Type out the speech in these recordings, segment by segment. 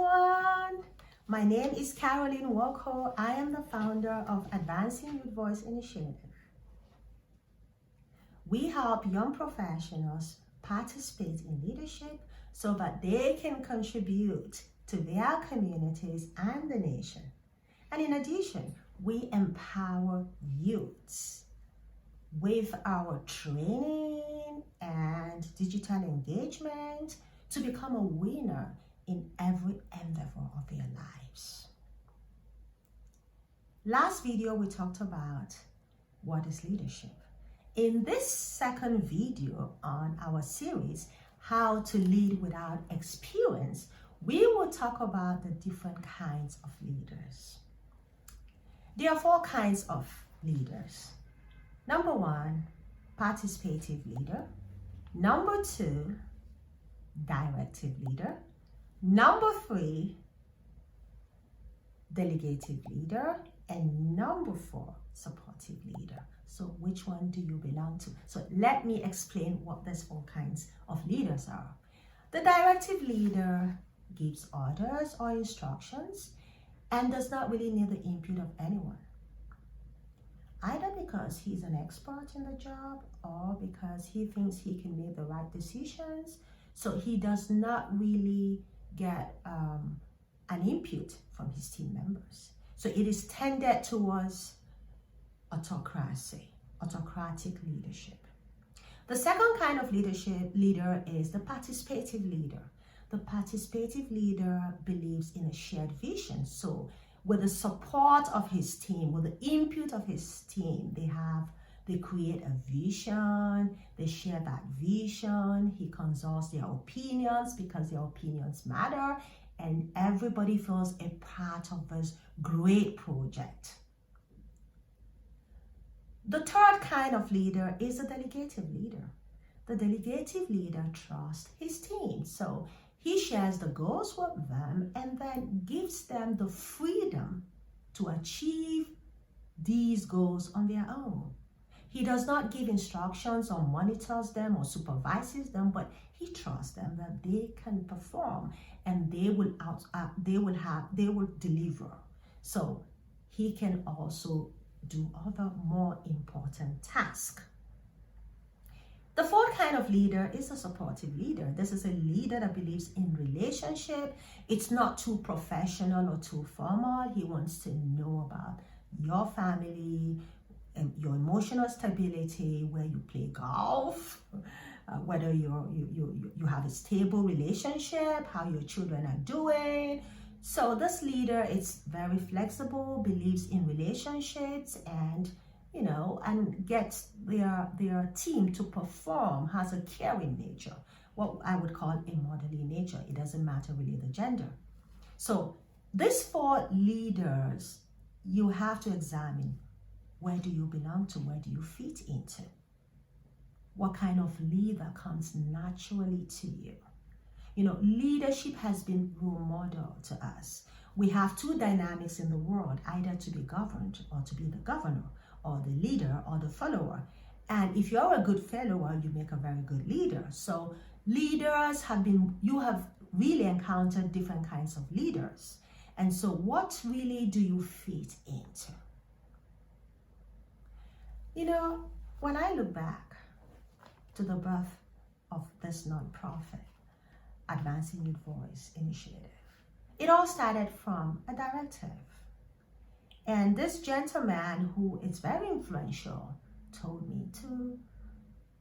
everyone. My name is Caroline Walker. I am the founder of Advancing Youth Voice Initiative. We help young professionals participate in leadership so that they can contribute to their communities and the nation. And in addition, we empower youths with our training and digital engagement to become a winner in every endeavor of their lives. Last video, we talked about what is leadership. In this second video on our series, How to Lead Without Experience, we will talk about the different kinds of leaders. There are 4 kinds of leaders. Number 1, participative leader. Number 2, directive leader. Number 3, delegative leader. And number 4, supportive leader. So which one do you belong to? So let me explain what these 4 kinds of leaders are. The directive leader gives orders or instructions and does not really need the input of anyone, either because he's an expert in the job or because he thinks he can make the right decisions. So he does not really get an input from his team members. So it is tended towards autocratic leadership. The second kind of leader is the participative leader. The participative leader believes in a shared vision. So with the support of his team, with the input of his team, they create a vision, they share that vision, he consults their opinions because their opinions matter, and everybody feels a part of this great project. The third kind of leader is the delegative leader. The delegative leader trusts his team. So he shares the goals with them and then gives them the freedom to achieve these goals on their own. He does not give instructions or monitors them or supervises them, but he trusts them that they can perform and they will deliver. So he can also do other more important tasks. The fourth kind of leader is a supportive leader. This is a leader that believes in relationship. It's not too professional or too formal. He wants to know about your family, your emotional stability, where you play golf, whether you have a stable relationship, how your children are doing. So this leader is very flexible, believes in relationships, and gets their team to perform, has a caring nature, what I would call a motherly nature. It doesn't matter really the gender. So these 4 leaders, you have to examine, where do you belong to? Where do you fit into? What kind of leader comes naturally to you? Leadership has been role model to us. We have 2 dynamics in the world, either to be governed or to be the governor, or the leader or the follower. And if you're a good follower, you make a very good leader. So leaders you have really encountered different kinds of leaders. And so what really do you fit into? When I look back to the birth of this nonprofit, Advancing Youth Voice Initiative, it all started from a directive. And this gentleman, who is very influential, told me to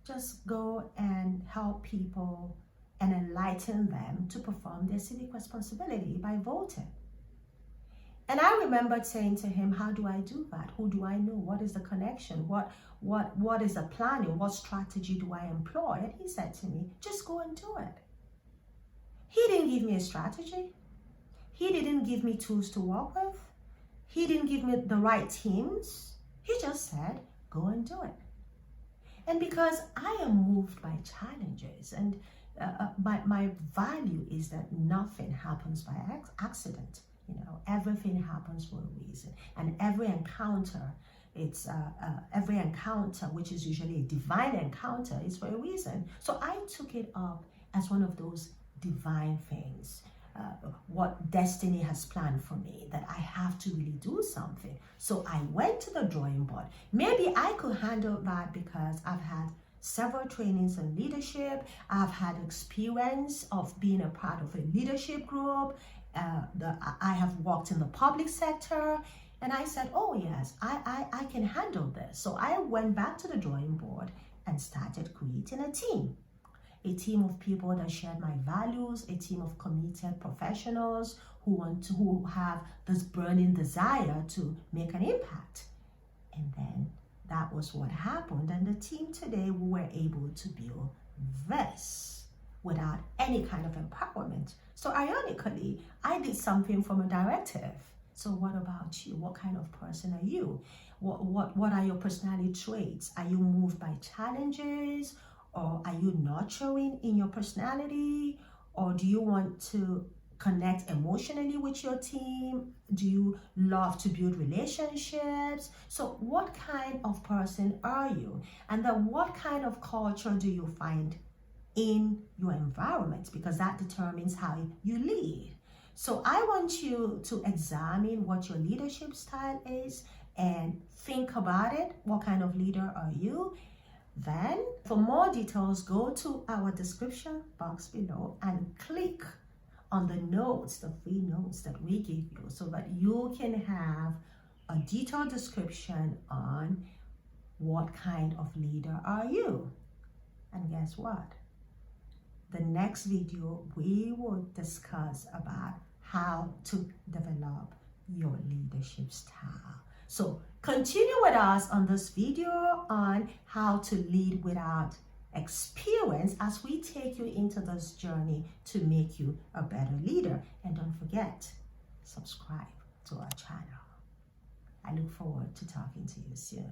just go and help people and enlighten them to perform their civic responsibility by voting. And I remembered saying to him, how do I do that? Who do I know? What is the connection? What is the planning? What strategy do I employ? And he said to me, just go and do it. He didn't give me a strategy. He didn't give me tools to work with. He didn't give me the right teams. He just said, go and do it. And because I am moved by challenges, and my value is that nothing happens by accident. Everything happens for a reason. And every encounter, which is usually a divine encounter, is for a reason. So I took it up as one of those divine things. what destiny has planned for me, that I have to really do something. So I went to the drawing board. Maybe I could handle that because I've had several trainings in leadership. I've had experience of being a part of a leadership group. I have worked in the public sector. And I said, oh yes, I can handle this. So I went back to the drawing board and started creating a team of people that shared my values, a team of committed professionals who have this burning desire to make an impact. And then that was what happened. And the team today, we were able to build this without any kind of empowerment. So ironically, I did something from a directive. So what about you? What kind of person are you? What are your personality traits? Are you moved by challenges? Or are you nurturing in your personality? Or do you want to connect emotionally with your team? Do you love to build relationships? So what kind of person are you? And then what kind of culture do you find in your environment? Because that determines how you lead. So I want you to examine what your leadership style is and think about it. What kind of leader are you? Then for more details, go to our description box below and click on the notes, the free notes that we give you, so that you can have a detailed description on what kind of leader are you. And guess what? The next video, we will discuss about how to develop your leadership style. So continue with us on this video on how to lead without experience as we take you into this journey to make you a better leader. And don't forget, subscribe to our channel. I look forward to talking to you soon.